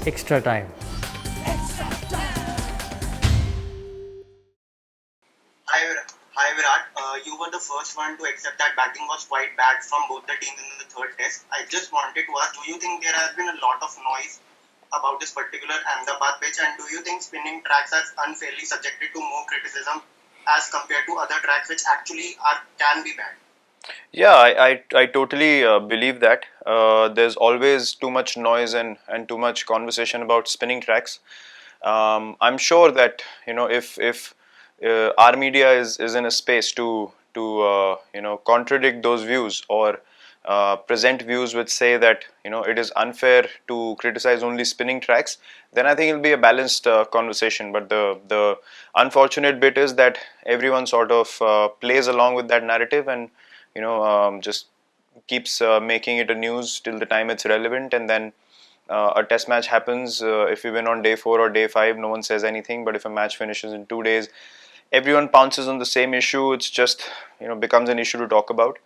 extra time. Hi Virat. You were the first one to accept that batting was quite bad from both the teams in the third test. I just wanted to ask, do you think there has been a lot of noise about this particular Ahmedabad pitch, and do you think spinning tracks are unfairly subjected to more criticism as compared to other tracks which actually can be bad? Yeah, I totally believe that. There's always too much noise and too much conversation about spinning tracks. I'm sure that if our media is in a space to contradict those views or present views which say that it is unfair to criticize only spinning tracks, then I think it'll be a balanced conversation. But the unfortunate bit is that everyone sort of plays along with that narrative and just keeps making it a news till the time it's relevant, and then a test match happens. If we win on day 4 or day 5, no one says anything. But if a match finishes in 2 days, everyone pounces on the same issue. It's just becomes an issue to talk about.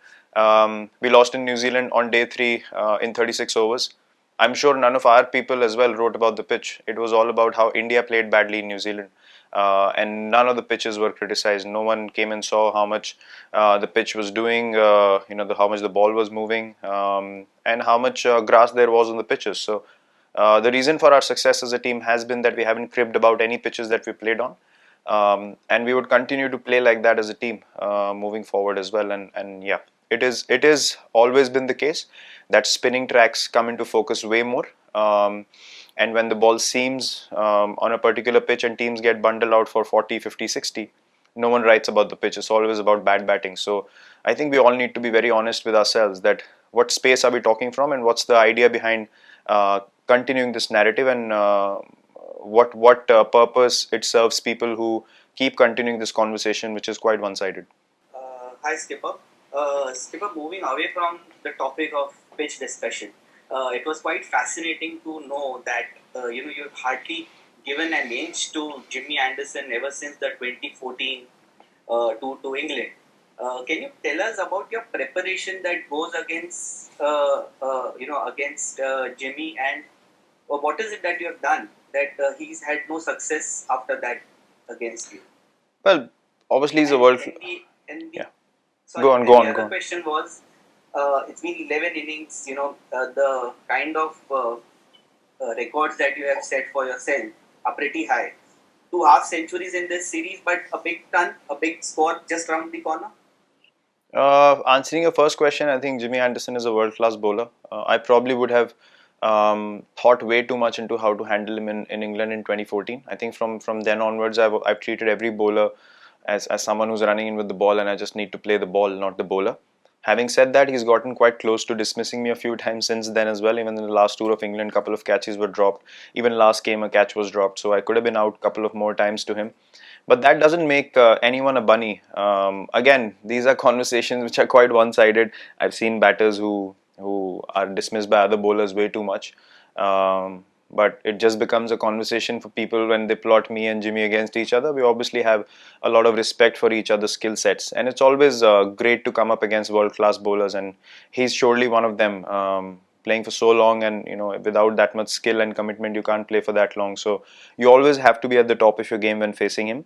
We lost in New Zealand on day 3 in 36 overs. I'm sure none of our people as well wrote about the pitch. It was all about how India played badly in New Zealand. And none of the pitches were criticized. No one came and saw how much the pitch was doing, how much the ball was moving, and how much grass there was on the pitches. So the reason for our success as a team has been that we haven't cribbed about any pitches that we played on. And we would continue to play like that as a team moving forward as well. And yeah, it is always been the case that spinning tracks come into focus way more. And when the ball seams on a particular pitch and teams get bundled out for 40, 50, 60, no one writes about the pitch. It's always about bad batting. So I think we all need to be very honest with ourselves that what space are we talking from and what's the idea behind continuing this narrative, and what purpose it serves people who keep continuing this conversation, which is quite one-sided. Hi, Skipper. Skipper, moving away from the topic of pitch discussion, it was quite fascinating to know that you've hardly given an inch to Jimmy Anderson ever since the 2014 to England. Can you tell us about your preparation that goes against against Jimmy, and what is it that you have done that he's had no success after that against you? Well, obviously he's a world. Yeah. Sorry, Go on. the other question was, it's been 11 innings. The kind of records that you have set for yourself are pretty high. 2 half centuries in this series, but a big score just around the corner. Answering your first question, I think Jimmy Anderson is a world-class bowler. I probably would have thought way too much into how to handle him in England in 2014. I think from then onwards, I've treated every bowler as someone who's running in with the ball, and I just need to play the ball, not the bowler. Having said that, he's gotten quite close to dismissing me a few times since then as well. Even in the last tour of England, a couple of catches were dropped. Even last game, a catch was dropped. So I could have been out a couple of more times to him. But that doesn't make anyone a bunny. Again, these are conversations which are quite one-sided. I've seen batters who are dismissed by other bowlers way too much. But it just becomes a conversation for people when they plot me and Jimmy against each other. We obviously have a lot of respect for each other's skill sets, and it's always great to come up against world-class bowlers, and he's surely one of them. Playing for so long, and without that much skill and commitment, you can't play for that long. So you always have to be at the top of your game when facing him,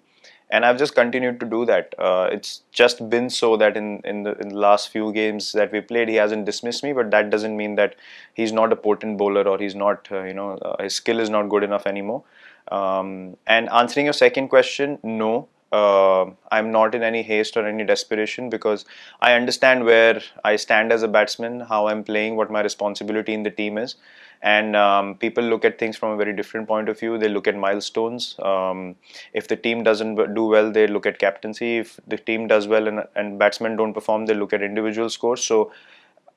and I've just continued to do that. It's just been so that in the last few games that we played, he hasn't dismissed me, but that doesn't mean that he's not a potent bowler or he's not, his skill is not good enough anymore. And answering your second question, no. I'm not in any haste or any desperation, because I understand where I stand as a batsman, how I'm playing, what my responsibility in the team is. And people look at things from a very different point of view. They look at milestones. If the team doesn't do well, they look at captaincy. If the team does well and batsmen don't perform, they look at individual scores. So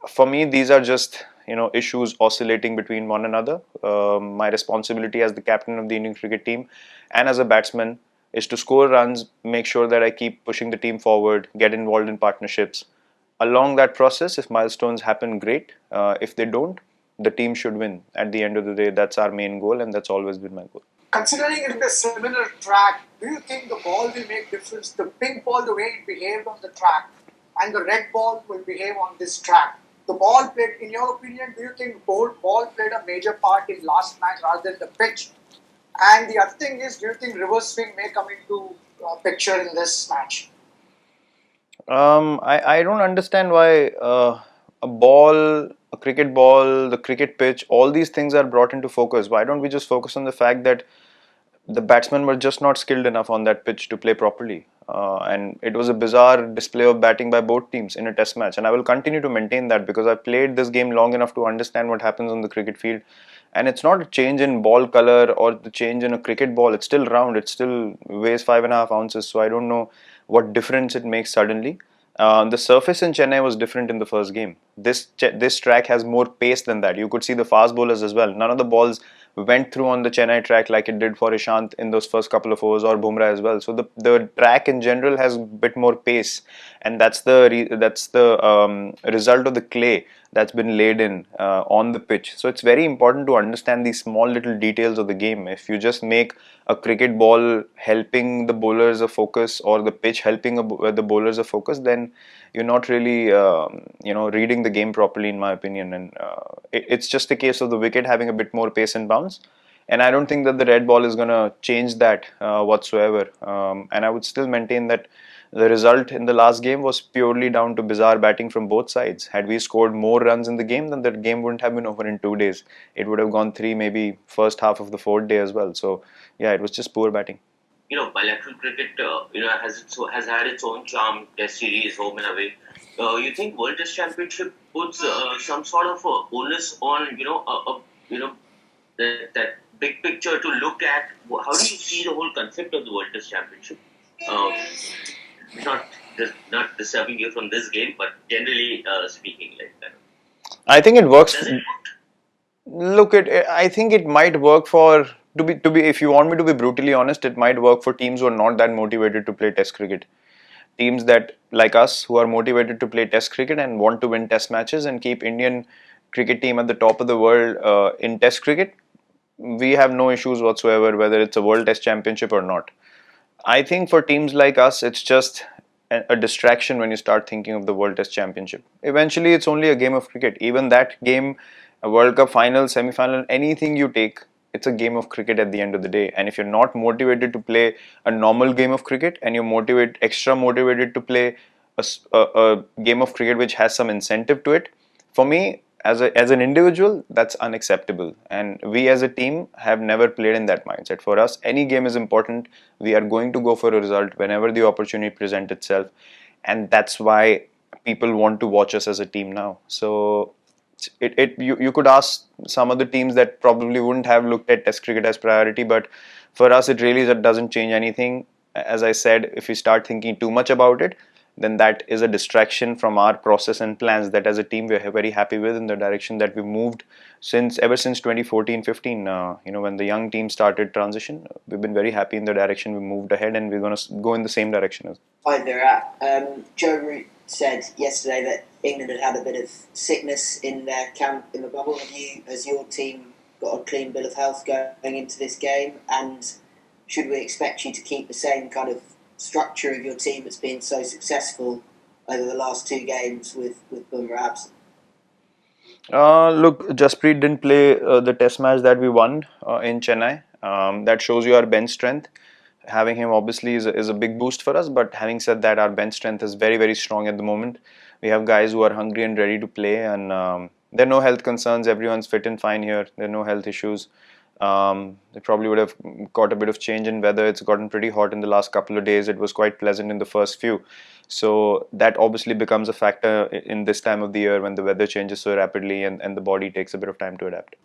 for me, these are just issues oscillating between one another. My responsibility as the captain of the Indian cricket team and as a batsman is to score runs, make sure that I keep pushing the team forward, get involved in partnerships. Along that process, if milestones happen, great. If they don't, the team should win. At the end of the day, that's our main goal, and that's always been my goal. Considering it is a similar track, do you think the ball will make difference? The pink ball, the way it behaved on the track, and the red ball will behave on this track. the ball played, in your opinion, do you think ball played a major part in last match rather than the pitch? And the other thing is, do you think reverse swing may come into picture in this match? I don't understand why a ball, a cricket ball, the cricket pitch, all these things are brought into focus. Why don't we just focus on the fact that the batsmen were just not skilled enough on that pitch to play properly? And it was a bizarre display of batting by both teams in a test match. And I will continue to maintain that because I've played this game long enough to understand what happens on the cricket field. And it's not a change in ball color or the change in a cricket ball. It's still round. It still weighs 5.5 ounces. So I don't know what difference it makes suddenly. The surface in Chennai was different in the first game. This track has more pace than that. You could see the fast bowlers as well. None of the balls went through on the Chennai track like it did for Ishant in those first couple of overs or Bumrah as well. So the track in general has a bit more pace, and that's the result of the clay that's been laid in on the pitch. So it's very important to understand these small little details of the game. If you just make a cricket ball helping the bowlers a focus or the pitch helping the bowlers a focus, then you're not really reading the game properly, in my opinion. And it's just a case of the wicket having a bit more pace and bounce. And I don't think that the red ball is going to change that whatsoever. And I would still maintain that the result in the last game was purely down to bizarre batting from both sides. Had we scored more runs in the game, then the game wouldn't have been over in 2 days. It would have gone three, maybe first half of the fourth day as well. So yeah, it was just poor batting. Bilateral cricket, has had its own charm. Test series, home and away. You think World Test Championship puts some sort of onus on that big picture to look at? How do you see the whole concept of the World Test Championship? Not disturbing you from this game, but generally speaking, like that. I think it works. Does it? Look, I think it might work for to be. If you want me to be brutally honest, it might work for teams who are not that motivated to play Test cricket. Teams that like us who are motivated to play Test cricket and want to win Test matches and keep Indian cricket team at the top of the world in Test cricket. We have no issues whatsoever whether it's a World Test Championship or not. I think for teams like us, it's just a distraction when you start thinking of the World Test Championship. Eventually, it's only a game of cricket. Even that game, a World Cup final, semi-final, anything you take, it's a game of cricket at the end of the day. And if you're not motivated to play a normal game of cricket and you're extra motivated to play a game of cricket which has some incentive to it, for me, as an individual, that's unacceptable. And we as a team have never played in that mindset. For us, any game is important. We are going to go for a result whenever the opportunity presents itself. And that's why people want to watch us as a team now. So you could ask some other teams that probably wouldn't have looked at Test cricket as priority, but for us, it really doesn't change anything. As I said, if we start thinking too much about it, then that is a distraction from our process and plans that as a team we're very happy with in the direction that we moved ever since 2014-15. When the young team started transition, we've been very happy in the direction we moved ahead, and we're going to go in the same direction. Hi Virat. Joe Root said yesterday that England had a bit of sickness in their camp in the bubble. Has your team got a clean bill of health going into this game? And should we expect you to keep the same kind of structure of your team that's been so successful over the last two games with Bumrah absent? Look, Jasprit didn't play the test match that we won in Chennai. That shows you our bench strength. Having him obviously is a big boost for us, but having said that, our bench strength is very, very strong at the moment. We have guys who are hungry and ready to play, and there are no health concerns. Everyone's fit and fine here. There are no health issues. They probably would have got a bit of change in weather. It's gotten pretty hot in the last couple of days. It was quite pleasant in the first few. So that obviously becomes a factor in this time of the year when the weather changes so rapidly and the body takes a bit of time to adapt.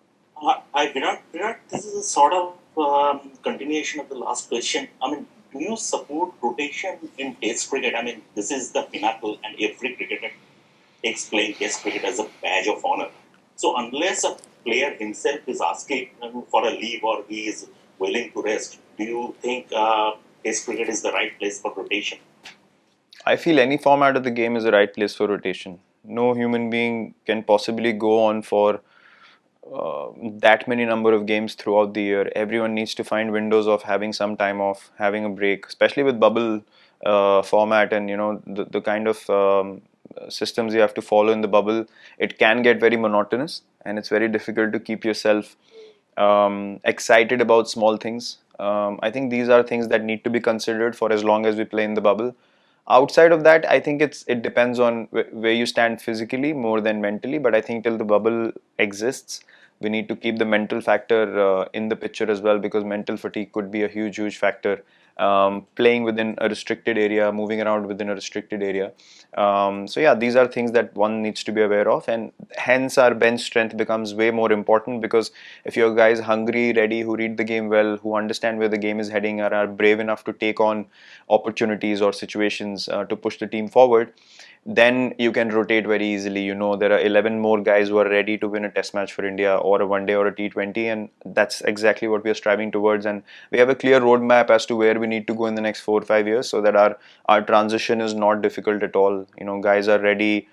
Virat, this is a sort of continuation of the last question. I mean, do you support rotation in Test cricket? I mean, this is the pinnacle, and every cricketer takes playing Test cricket as a badge of honor. So unless a player himself is asking for a leave or he is willing to rest, do you think Test cricket is the right place for rotation? I feel any format of the game is the right place for rotation. No human being can possibly go on for that many number of games throughout the year. Everyone needs to find windows of having some time off, having a break, especially with bubble format and the kind of systems you have to follow in the bubble, it can get very monotonous, and it's very difficult to keep yourself excited about small things. I think these are things that need to be considered for as long as we play in the bubble. Outside of that, I think it depends on where you stand physically more than mentally. But I think till the bubble exists, we need to keep the mental factor in the picture as well, because mental fatigue could be a huge factor. Playing within a restricted area, moving around within a restricted area. So yeah, these are things that one needs to be aware of, and hence our bench strength becomes way more important, because if your guys hungry, ready, who read the game well, who understand where the game is heading, or are brave enough to take on opportunities or situations to push the team forward, then you can rotate very easily. You know, there are 11 more guys who are ready to win a test match for India, or a one day or a T20, and that's exactly what we are striving towards. And we have a clear roadmap as to where we need to go in the next 4 or 5 years, so that our transition is not difficult at all. You know, guys are ready.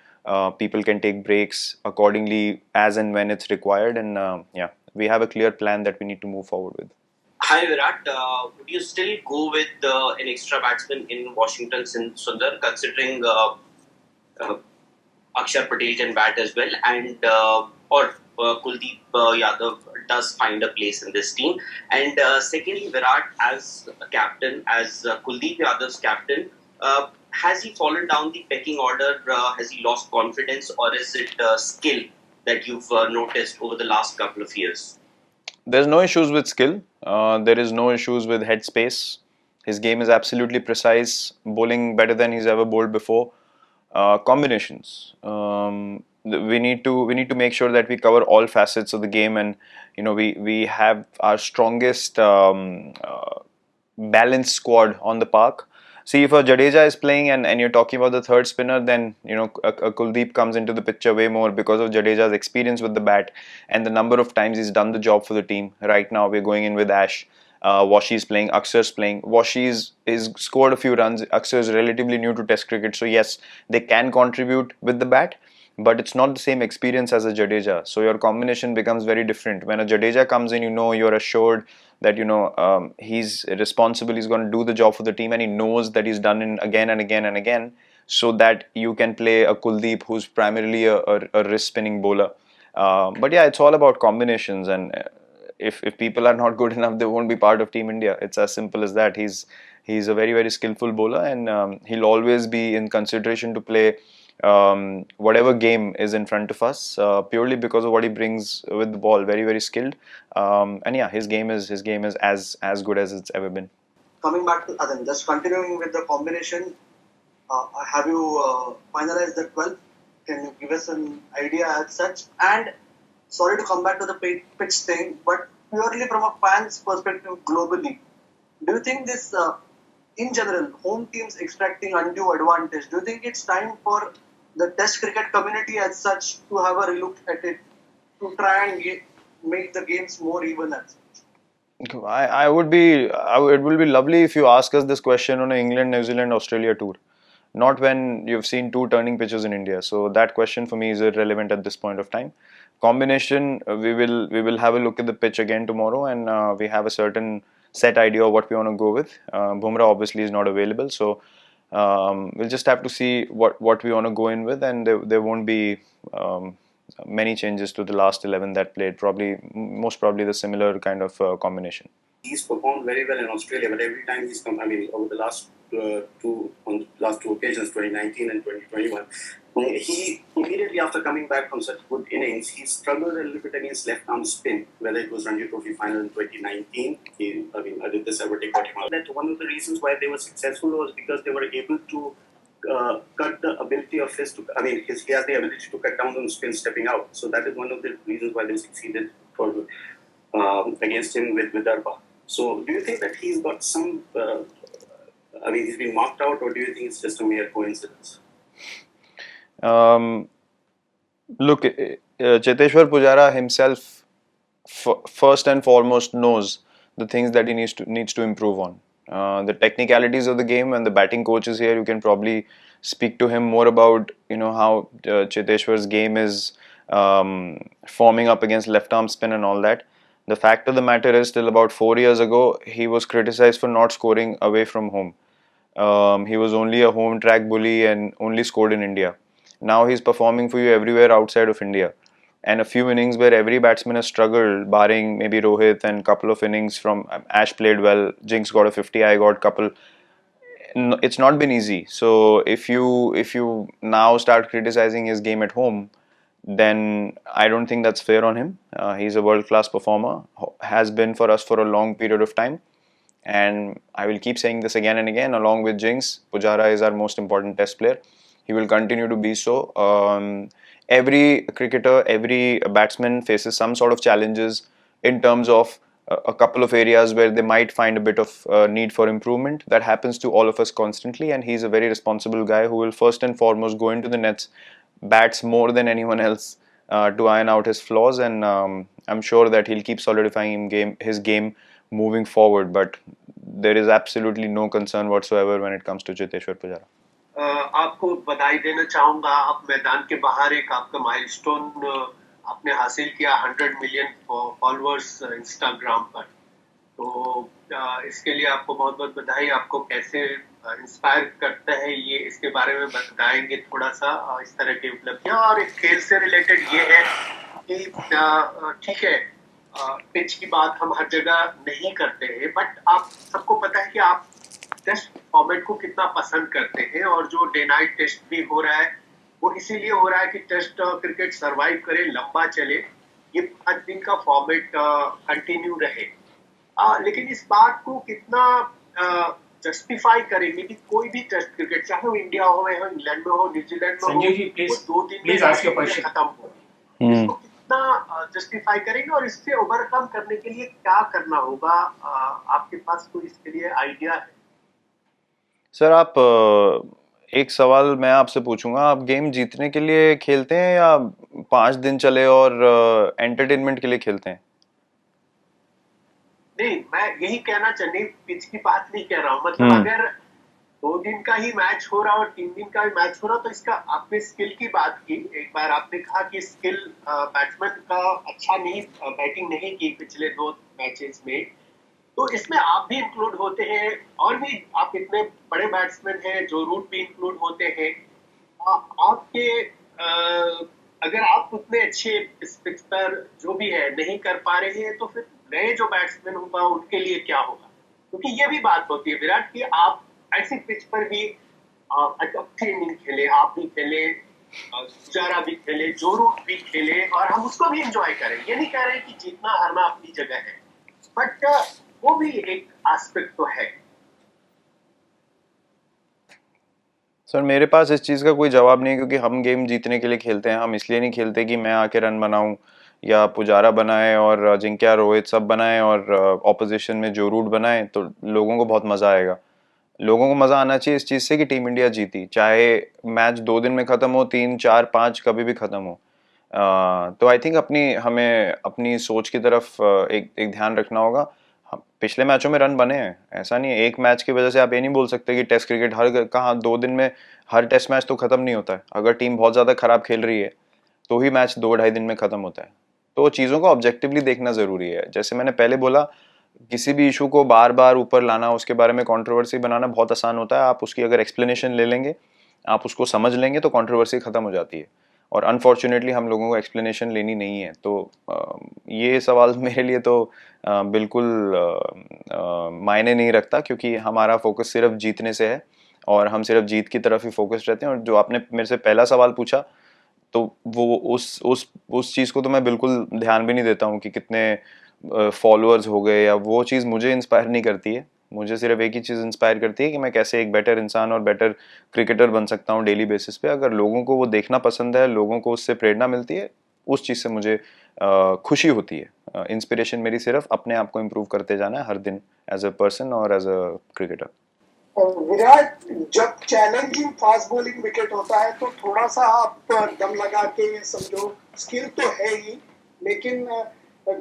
People can take breaks accordingly as and when it's required, and yeah, we have a clear plan that we need to move forward with. Hi Virat, would you still go with an extra batsman in Washington since Sundar, considering uh, Akshar Patel can bat as well, and or Kuldeep Yadav does find a place in this team? And secondly, Virat as a captain, as Kuldeep Yadav's captain, has he fallen down the pecking order? Has he lost confidence, or is it skill that you've noticed over the last couple of years? There's no issues with skill. There is no issues with headspace. His game is absolutely precise, bowling better than he's ever bowled before. Combinations. We need to make sure that we cover all facets of the game, and you know, we have our strongest balanced squad on the park. See, if a Jadeja is playing and you're talking about the third spinner, then you know a Kuldeep comes into the picture way more because of Jadeja's experience with the bat and the number of times he's done the job for the team. Right now, we're going in with Ash. Washi's playing, Aksar's playing. Washi's is scored a few runs. Aksar is relatively new to Test cricket, so yes, they can contribute with the bat, but it's not the same experience as a Jadeja. So your combination becomes very different. When a Jadeja comes in, you know, you're assured that you know he's responsible. He's going to do the job for the team, and he knows that he's done it again and again and again. So that you can play a Kuldeep who's primarily a wrist spinning bowler. But yeah, it's all about combinations, and if people are not good enough, they won't be part of Team India. It's as simple as that. He's a very skillful bowler, and he'll always be in consideration to play whatever game is in front of us, purely because of what he brings with the ball. Very skilled, and yeah, his game is as good as it's ever been. Coming back to Adan, just continuing with the combination, have you finalized the 12? Can you give us an idea as such? And sorry to come back to the pitch thing, but purely from a fan's perspective globally, do you think this, in general, home teams extracting undue advantage, do you think it's time for the Test cricket community as such to have a relook at it, to try and make the games more even as such? It will be lovely if you ask us this question on an England, New Zealand, Australia tour, not when you've seen 2 turning pitches in India. So that question for me is irrelevant at this point of time. Combination, we will have a look at the pitch again tomorrow, and we have a certain set idea of what we want to go with. Bumrah obviously is not available, so we'll just have to see what we want to go in with, and there won't be many changes to the last 11 that played. Most probably the similar kind of combination. He's performed very well in Australia, but every time he's come, I mean, over the last two occasions, 2019 and 2021, he immediately after coming back from such good innings, he struggled a little bit against left-arm spin. Whether it was Ranji Trophy final in 2019, Aditya Sarvate got him out. That one of the reasons why they were successful was because they were able to cut the ability of his to. I mean, he has the ability to cut down on spin stepping out. So that is one of the reasons why they succeeded against him with Vidarbha. So do you think that he's got some? He's been marked out, or do you think it's just a mere coincidence? Look, Cheteshwar Pujara himself, first and foremost, knows the things that he needs to improve on. The technicalities of the game, and the batting coach is here. You can probably speak to him more about how Cheteshwar's game is forming up against left arm spin and all that. The fact of the matter is, till about 4 years ago, he was criticized for not scoring away from home. He was only a home track bully and only scored in India. Now he's performing for you everywhere outside of India. And a few innings where every batsman has struggled, barring maybe Rohit and couple of innings from Ash played well, Jinx got a 50, I got couple. It's not been easy. So if you now start criticizing his game at home, then I don't think that's fair on him. He's a world class performer, has been for us for a long period of time. And I will keep saying this again and again, along with Jinx, Pujara is our most important test player. He will continue to be so. Every cricketer, every batsman faces some sort of challenges in terms of a couple of areas where they might find a bit of need for improvement. That happens to all of us constantly, and he's a very responsible guy who will first and foremost go into the nets, bats more than anyone else to iron out his flaws, and I'm sure that he'll keep solidifying his game moving forward. But there is absolutely no concern whatsoever when it comes to Cheteshwar Pujara. आपको बधाई देना चाहूंगा, आप मैदान के बाहर एक आपका माइलस्टोन आपने हासिल किया 100 मिलियन फॉलोअर्स इंस्टाग्राम पर, तो इसके लिए आपको बहुत बहुत बधाई। आपको कैसे इंस्पायर करता है ये, इसके बारे में बताएंगे थोड़ा सा इस तरह की उपलब्धियां। और एक खेल से रिलेटेड ये है कि ठीक है पिच की बात हम हर जगह नहीं करते हैं, बट आप सबको पता है कि आप टेस्ट फॉर्मेट को कितना पसंद करते हैं, और जो डे नाइट टेस्ट भी हो रहा है वो इसीलिए हो रहा है कि टेस्ट क्रिकेट सरवाइव करे, लंबा चले, ये 5 दिन का फॉर्मेट कंटिन्यू रहे। लेकिन इस बात को कितना जस्टिफाई करेंगे कि कोई भी टेस्ट क्रिकेट, चाहे वो इंडिया हो, इंग्लैंड में हो, न्यूजीलैंड में हो, वो 2 दिन में खत्म हो, इसको कितना जस्टिफाई करेंगे और इससे ओवरकम करने के लिए क्या करना होगा? आपके पास कोई इसके लिए आइडिया है? सर, आप एक सवाल मैं आपसे पूछूंगा, आप गेम जीतने के लिए खेलते हैं या 5 दिन चले और एंटरटेनमेंट के लिए खेलते हैं? नहीं, मैं यही कहना चाहिए, पिच की बात नहीं कह रहा हूँ। मतलब अगर 2 दिन का ही मैच हो रहा और 3 दिन का भी मैच हो रहा, तो इसका आपने स्किल की बात की। एक बार आपने कहा कि स्किल बैट्समैन का अच्छा नहीं, बैटिंग नहीं की पिछले 2 मैचेस में, तो इसमें आप भी इंक्लूड होते हैं, और भी आप इतने बड़े बैट्समैन हैं, जो रूट भी इंक्लूड होते हैं। आपके अगर आप उतने अच्छे पिच पर जो भी है नहीं कर पा रहे हैं, तो फिर नए जो बैट्समैन होगा उनके लिए क्या होगा? क्योंकि ये भी बात होती है विराट कि आप ऐसी पिच पर भी अच्छी इनिंग खेले, आप भी खेले, पुजारा भी खेले, जो रूट भी खेले, और हम उसको भी एंजॉय करें। ये नहीं कह रहे कि जीतना हारना अपनी जगह है, बट वो भी एक एस्पेक्ट तो है। सर, मेरे पास इस चीज़ का कोई जवाब नहीं है, क्योंकि हम गेम जीतने के लिए खेलते हैं। हम इसलिए नहीं खेलते कि मैं आके रन बनाऊं या पुजारा बनाए और अजिंक्य, रोहित सब बनाए और ऑपोजिशन में जो रूट बनाए, तो लोगों को बहुत मज़ा आएगा। लोगों को मज़ा आना चाहिए इस चीज़ से कि टीम इंडिया जीती, चाहे मैच 2 दिन में ख़त्म हो, 3, 4, 5 कभी भी ख़त्म हो। तो आई थिंक हमें अपनी सोच की तरफ एक ध्यान रखना होगा। पिछले मैचों में रन बने हैं, ऐसा नहीं है। एक मैच की वजह से आप ये नहीं बोल सकते कि टेस्ट क्रिकेट कहाँ 2 दिन में हर टेस्ट मैच तो खत्म नहीं होता है। अगर टीम बहुत ज़्यादा खराब खेल रही है तो ही मैच 2-2.5 दिन में खत्म होता है। तो चीज़ों को ऑब्जेक्टिवली देखना ज़रूरी है। जैसे मैंने पहले बोला, किसी भी इशू को बार बार ऊपर लाना, उसके बारे में कंट्रोवर्सी बनाना बहुत आसान होता है। आप उसकी अगर एक्सप्लेनेशन ले लेंगे, आप उसको समझ लेंगे, तो कंट्रोवर्सी खत्म हो जाती है। और अनफॉर्चुनेटली हम लोगों को एक्सप्लेनेशन लेनी नहीं है। तो ये सवाल मेरे लिए तो बिल्कुल मायने नहीं रखता, क्योंकि हमारा फोकस सिर्फ जीतने से है और हम सिर्फ जीत की तरफ ही फोकस रहते हैं। और जो आपने मेरे से पहला सवाल पूछा, तो वो उस चीज़ को तो मैं बिल्कुल ध्यान भी नहीं देता हूँ कि कितने फॉलोअर्स हो गए, या वो चीज़ मुझे इंस्पायर नहीं करती है। मुझे सिर्फ एक ही चीज़ इंस्पायर करती है कि मैं कैसे एक बेटर इंसान और बेटर क्रिकेटर बन सकता हूँ डेली बेसिस पे। अगर लोगों को वो देखना पसंद है, लोगों को उससे प्रेरणा मिलती है, उस चीज़ से मुझे खुशी होती है। इंस्पिरेशन मेरी सिर्फ अपने आप को इम्प्रूव करते जाना है हर दिन, एज अ पर्सन और एज अ क्रिकेटर। विराट, जब चैलेंजिंग फास्ट बॉलिंग विकेट होता है तो थोड़ा सा आप दम लगा के समझो, स्किल तो है ही, लेकिन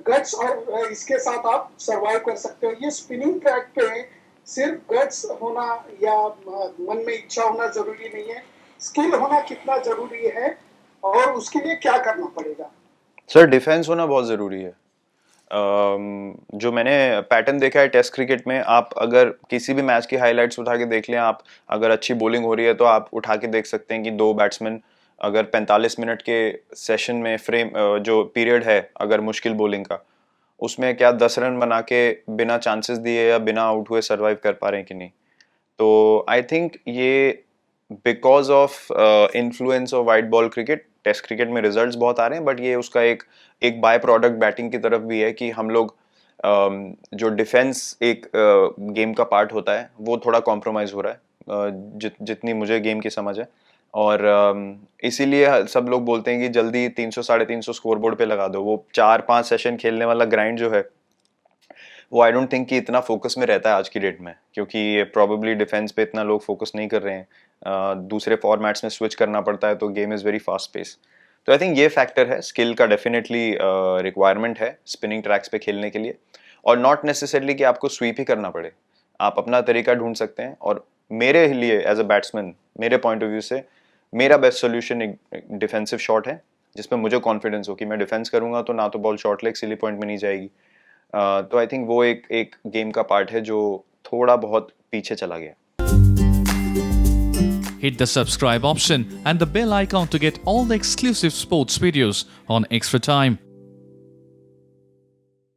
गट्स और इसके साथ आप सरवाइव कर सकते हो। ये स्पिनिंग ट्रैक पे सिर्फ गट्स होना या मन में इच्छा होना जरूरी नहीं है, स्किल होना कितना जरूरी है, और उसके लिए क्या करना पड़ेगा? सर, डिफेंस होना बहुत ज़रूरी है। जो मैंने पैटर्न देखा है टेस्ट क्रिकेट में, आप अगर किसी भी मैच की हाइलाइट्स उठा के देख लें, आप अगर अच्छी बॉलिंग हो रही है तो आप उठा के देख सकते हैं कि 2 बैट्समैन अगर 45 मिनट के सेशन में जो पीरियड है अगर मुश्किल बॉलिंग का, उसमें क्या 10 रन बना के बिना चांसेस दिए या बिना आउट हुए सरवाइव कर पा रहे हैं कि नहीं. तो आई थिंक ये because of influence of white ball cricket, test cricket में रिजल्ट्स बहुत आ रहे हैं, बट ये उसका एक बाय प्रोडक्ट बैटिंग की तरफ भी है कि हम लोग जो डिफेंस एक गेम का पार्ट होता है वो थोड़ा कॉम्प्रोमाइज हो रहा है, जितनी मुझे गेम की समझ है. और इसीलिए सब लोग बोलते हैं कि जल्दी 300 350 स्कोर बोर्ड पे लगा दो. वो 4-5 सेशन खेलने वाला ग्राइंड जो है वो आई डोंट थिंक कि इतना फोकस में रहता है आज की डेट में, क्योंकि प्रोबेबली डिफेंस पे इतना लोग फोकस नहीं कर रहे हैं. दूसरे फॉर्मेट्स में स्विच करना पड़ता है, तो game is very fast pace. तो आई थिंक ये फैक्टर है, स्किल का डेफिनेटली रिक्वायरमेंट है स्पिनिंग ट्रैक्स पे खेलने के लिए. और नॉट नेसेसरली कि आपको स्वीप ही करना पड़े, आप अपना तरीका ढूंढ सकते हैं. और मेरे लिए एज अ बैट्समैन, मेरे पॉइंट ऑफ व्यू से मेरा बेस्ट सोल्यूशन एक डिफेंसिव शॉट है, जिसमें मुझे कॉन्फिडेंस हो कि मैं डिफेंस करूंगा तो ना तो ball short leg silly point में नहीं जाएगी. तो आई थिंक वो एक गेम का पार्ट है जो थोड़ा बहुत पीछे चला गया. Hit the subscribe option and the bell icon to get all the exclusive sports videos on Extra Time.